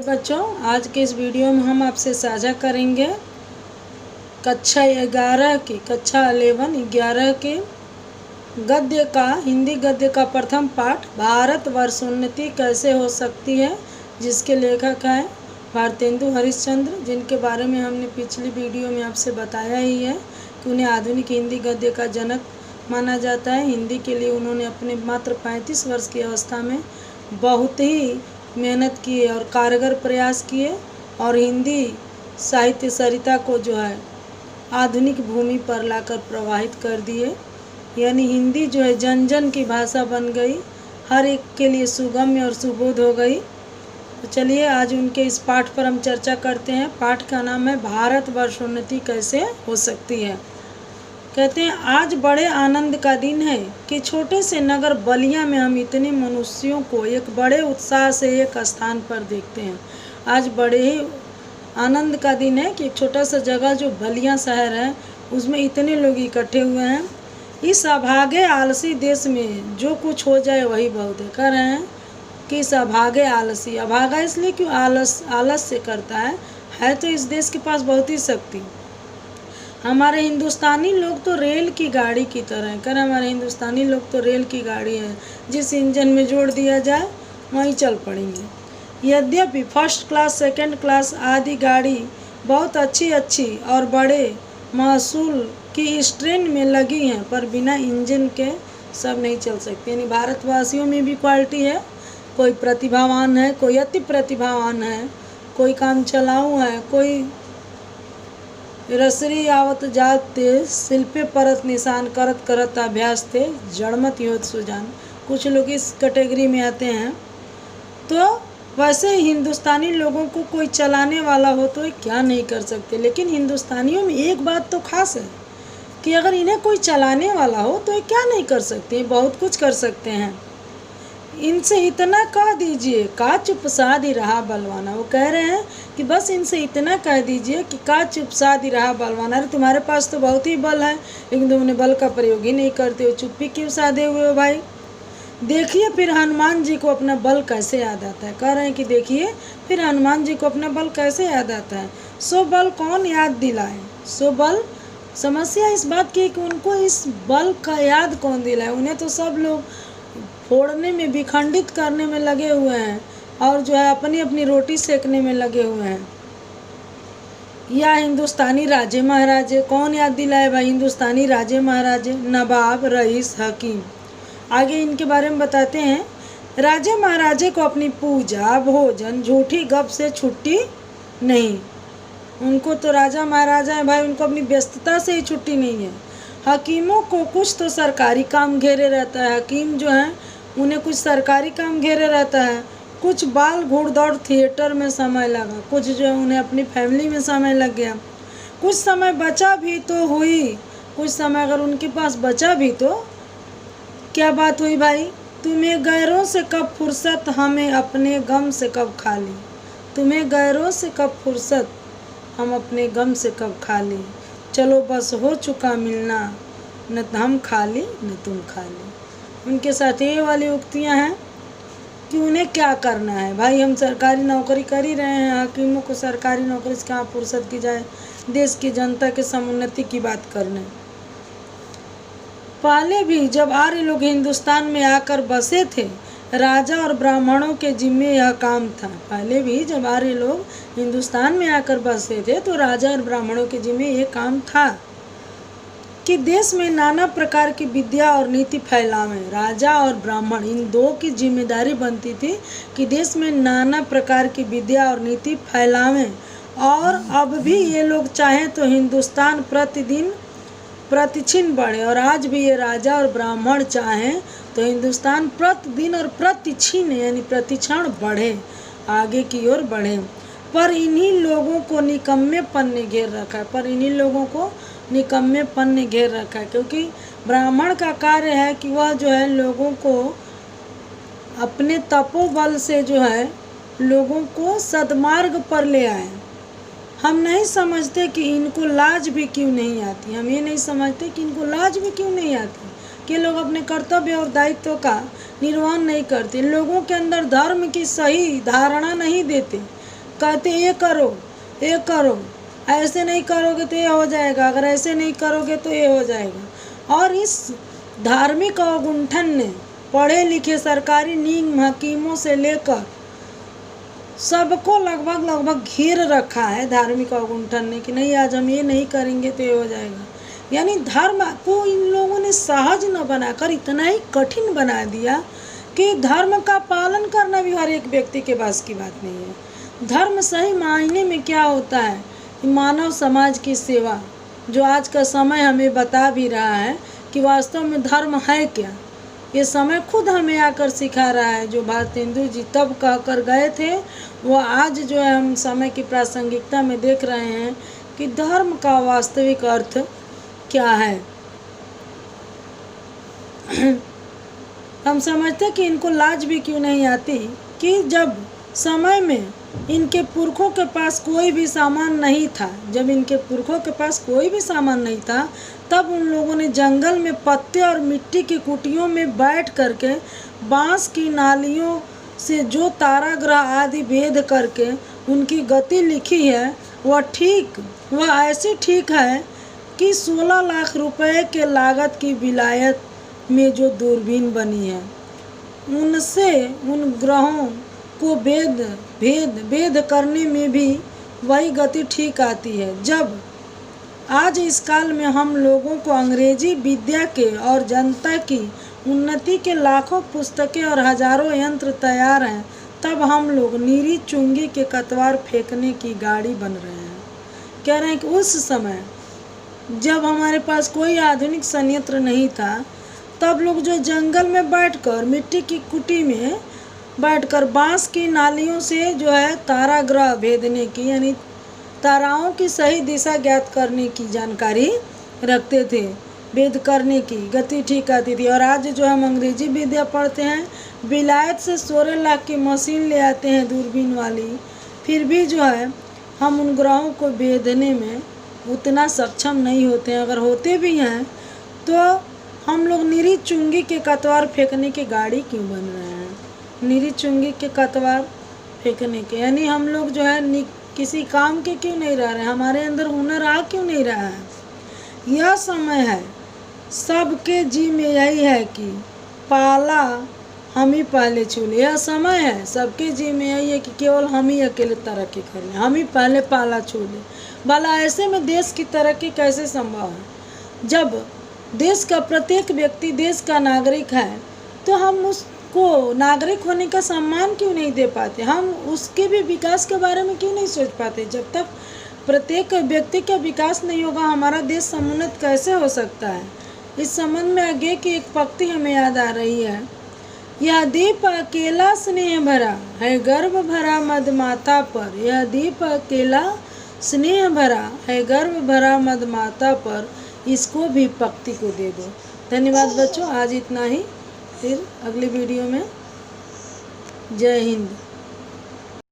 तो बच्चों, आज के इस वीडियो में हम आपसे साझा करेंगे कक्षा 11 के गद्य का हिंदी गद्य का प्रथम पाठ भारतवर्ष उन्नति कैसे हो सकती है, जिसके लेखक हैं भारतेंदु हरिश्चंद्र, जिनके बारे में हमने पिछली वीडियो में आपसे बताया ही है कि उन्हें आधुनिक हिंदी गद्य का जनक माना जाता है। हिंदी के लिए उन्होंने अपने मात्र 35 वर्ष की अवस्था में बहुत ही मेहनत किए और कारगर प्रयास किए और हिंदी साहित्य सरिता को जो है आधुनिक भूमि पर लाकर प्रवाहित कर दिए। यानी हिंदी जो है जन जन की भाषा बन गई, हर एक के लिए सुगम्य और सुबोध हो गई। तो चलिए आज उनके इस पाठ पर हम चर्चा करते हैं। पाठ का नाम है भारतवर्ष उन्नति कैसे हो सकती है। कहते हैं, आज बड़े आनंद का दिन है कि छोटे से नगर बलिया में हम इतने मनुष्यों को एक बड़े उत्साह से एक स्थान पर देखते हैं। आज बड़े ही आनंद का दिन है कि एक छोटा सा जगह जो बलिया शहर है उसमें इतने लोग इकट्ठे हुए हैं। इस अभागे आलसी देश में जो कुछ हो जाए वही बहुत है। कह रहे हैं कि इस अभागे आलसी, अभागा इसलिए क्यों आलस से करता है तो इस देश के पास बहुत ही शक्ति। हमारे हिंदुस्तानी लोग तो रेल की गाड़ी की तरह है। कर हमारे हिंदुस्तानी लोग तो रेल की गाड़ी है, जिस इंजन में जोड़ दिया जाए वहीं चल पड़ेंगे। यद्यपि फर्स्ट क्लास, सेकंड क्लास आदि गाड़ी बहुत अच्छी और बड़े महसूल की इस ट्रेन में लगी हैं, पर बिना इंजन के सब नहीं चल सकते। यानी भारतवासियों में भी क्वालिटी है, कोई प्रतिभावान है, कोई अति प्रतिभावान है, कोई काम चलाऊ है, कोई रसरी आवत जात ते शिल्पे परत निशान करत अभ्यास थे जड़मत योत सुजान। कुछ लोग इस कैटेगरी में आते हैं। तो वैसे हिंदुस्तानी लोगों को कोई चलाने वाला हो तो क्या नहीं कर सकते, लेकिन हिंदुस्तानियों में एक बात तो खास है कि अगर इन्हें कोई चलाने वाला हो तो ये क्या नहीं कर सकते, बहुत कुछ कर सकते हैं। इनसे इतना कह दीजिए का चुप साध ही रहा बलवाना। वो कह रहे हैं कि बस इनसे इतना कह दीजिए कि का चुप साध ही रहा बलवाना। अरे तुम्हारे पास तो बहुत ही बल है, लेकिन तुमने बल का प्रयोग ही नहीं करते हो, चुप्पी क्यों साधे हुए हो भाई। देखिए फिर हनुमान जी को अपना बल कैसे याद आता है। कह रहे हैं कि देखिए फिर हनुमान जी को अपना बल कैसे याद आता है। सो बल कौन याद दिलाए, सो बल। समस्या इस बात की कि उनको इस बल का याद कौन दिलाए। उन्हें तो सब लोग फोड़ने में, विखंडित करने में लगे हुए हैं और जो है अपनी अपनी रोटी सेकने में लगे हुए हैं। या हिंदुस्तानी राजे महाराजे कौन याद दिलाए भाई। हिंदुस्तानी राजे महाराजे, नवाब, रईस, हकीम। आगे इनके बारे में बताते हैं। राजे महाराजे को अपनी पूजा, भोजन, झूठी गप से छुट्टी नहीं। उनको तो राजा महाराजा है भाई, उनको अपनी व्यस्तता से ही छुट्टी नहीं है। हकीमों को कुछ तो सरकारी काम घेरे रहता है। हकीम जो हैं उन्हें कुछ सरकारी काम घेरे रहता है, कुछ बाल घुड़दौड़ थिएटर में समय लगा, कुछ जो है उन्हें अपनी फैमिली में समय लग गया, कुछ समय बचा भी तो हुई, कुछ समय अगर उनके पास बचा भी तो क्या बात हुई भाई। तुम्हें गैरों से कब फुर्सत, हमें अपने गम से कब खाली। तुम्हें गैरों से कब फुर्सत, हम अपने गम से कब खाली। चलो बस हो चुका मिलना, न हम खाली न तुम खाली। उनके साथ ये वाली उक्तियाँ हैं कि उन्हें क्या करना है भाई। हम सरकारी नौकरी कर ही रहे हैं, हकीमों को सरकारी नौकरी से कहाँ फुर्सत की जाए देश की जनता के समुन्नति की बात करने। पहले भी जब आर्य लोग हिंदुस्तान में आकर बसे थे, राजा और ब्राह्मणों के जिम्मे यह काम था। पहले भी जब आर्य लोग हिंदुस्तान में आकर बसे थे तो राजा और ब्राह्मणों के जिम्मे यह काम था कि देश में नाना प्रकार की विद्या और नीति फैलावें। राजा और ब्राह्मण इन दो की जिम्मेदारी बनती थी कि देश में नाना प्रकार की विद्या और नीति फैलावें। और अब भी ये लोग चाहें तो हिंदुस्तान प्रतिदिन प्रतिक्षण बढ़े। और आज भी ये राजा और ब्राह्मण चाहें तो हिंदुस्तान प्रतिदिन और प्रतिक्षण यानी प्रतिक्षण बढ़े, आगे की ओर बढ़े। पर इन्हीं लोगों को निकम्मेपन ने घेर रखा है, निकम्मेपन ने घेर रखा है। क्योंकि ब्राह्मण का कार्य है कि वह जो है लोगों को अपने तपोबल से जो है लोगों को सद्मार्ग पर ले आए। हम नहीं समझते कि इनको लाज भी क्यों नहीं आती। हम ये नहीं समझते कि इनको लाज भी क्यों नहीं आती कि लोग अपने कर्तव्य और दायित्व का निर्वहन नहीं करते, लोगों के अंदर धर्म की सही धारणा नहीं देते। कहते ये करो, ये करो, ऐसे नहीं करोगे तो ये हो जाएगा, अगर ऐसे नहीं करोगे तो ये हो जाएगा। और इस धार्मिक अवगुंठन ने पढ़े लिखे सरकारी नीम हकीमों से लेकर सबको लगभग घेर रखा है धार्मिक अवगुंठन ने कि नहीं आज हम ये नहीं करेंगे तो ये हो जाएगा। यानी धर्म को इन लोगों ने सहज न बनाकर इतना ही कठिन बना दिया कि धर्म का पालन करना भी हर एक व्यक्ति के पास की बात नहीं है। धर्म सही मायने में क्या होता है, मानव समाज की सेवा, जो आज का समय हमें बता भी रहा है कि वास्तव में धर्म है क्या। ये समय खुद हमें आकर सिखा रहा है। जो भारतेंदु जी तब कहकर गए थे वो आज जो है हम समय की प्रासंगिकता में देख रहे हैं कि धर्म का वास्तविक अर्थ क्या है। हम समझते कि इनको लाज भी क्यों नहीं आती कि जब समय में इनके पुरखों के पास कोई भी सामान नहीं था, जब इनके पुरखों के पास कोई भी सामान नहीं था, तब उन लोगों ने जंगल में पत्ते और मिट्टी की कुटियों में बैठ करके बांस की नालियों से जो ताराग्रह आदि भेद करके उनकी गति लिखी है वह ऐसी ठीक है कि 16 लाख रुपए के लागत की विलायत में जो दूरबीन बनी है उनसे उन ग्रहों को भेद करने में भी वही गति ठीक आती है। जब आज इस काल में हम लोगों को अंग्रेजी विद्या के और जनता की उन्नति के लाखों पुस्तकें और हजारों यंत्र तैयार हैं, तब हम लोग नीरी चुंगी के कतवार फेंकने की गाड़ी बन रहे हैं। कह रहे हैं कि उस समय जब हमारे पास कोई आधुनिक संयंत्र नहीं था, तब लोग जो जंगल में बैठकर मिट्टी की कुटी में बैठकर बांस की नालियों से जो है ताराग्रह भेदने की, यानी ताराओं की सही दिशा ज्ञात करने की जानकारी रखते थे, भेद करने की गति ठीक आती थी। और आज जो हम अंग्रेजी विद्या पढ़ते हैं, विलायत से 16 लाख की मशीन ले आते हैं दूरबीन वाली, फिर भी जो है हम उन ग्रहों को भेदने में उतना सक्षम नहीं होते हैं। अगर होते भी हैं तो हम लोग नीरी चुंगी के कतवार फेंकने की गाड़ी क्यों बन रहे हैं, नीरी चुंगी के कतवार फेंकने के, यानी हम लोग जो है किसी काम के क्यों नहीं रह रहे, हमारे अंदर हुनर आ क्यों नहीं रहा है। यह समय है सबके जी में यही है कि पाला हम ही पहले छू ले। यह समय है सबके जी में यही है कि केवल हम ही अकेले तरक्की कर लें, हम ही पहले पाला छू लें। भला ऐसे में देश की तरक्की कैसे संभव है। जब देश का प्रत्येक व्यक्ति देश का नागरिक है तो हम उसको नागरिक होने का सम्मान क्यों नहीं दे पाते, हम उसके भी विकास के बारे में क्यों नहीं सोच पाते। जब तक प्रत्येक व्यक्ति का विकास नहीं होगा हमारा देश समुन्नत कैसे हो सकता है। इस संबंध में आगे की एक पंक्ति हमें याद आ रही है, यह दीप अकेला स्नेह भरा है गर्व भरा मद माता पर, यह दीप अकेला स्नेह भरा है गर्व भरा मद माता पर, इसको भी पंक्ति को दे दो। धन्यवाद बच्चों, आज इतना ही, फिर अगली वीडियो में। जय हिंद।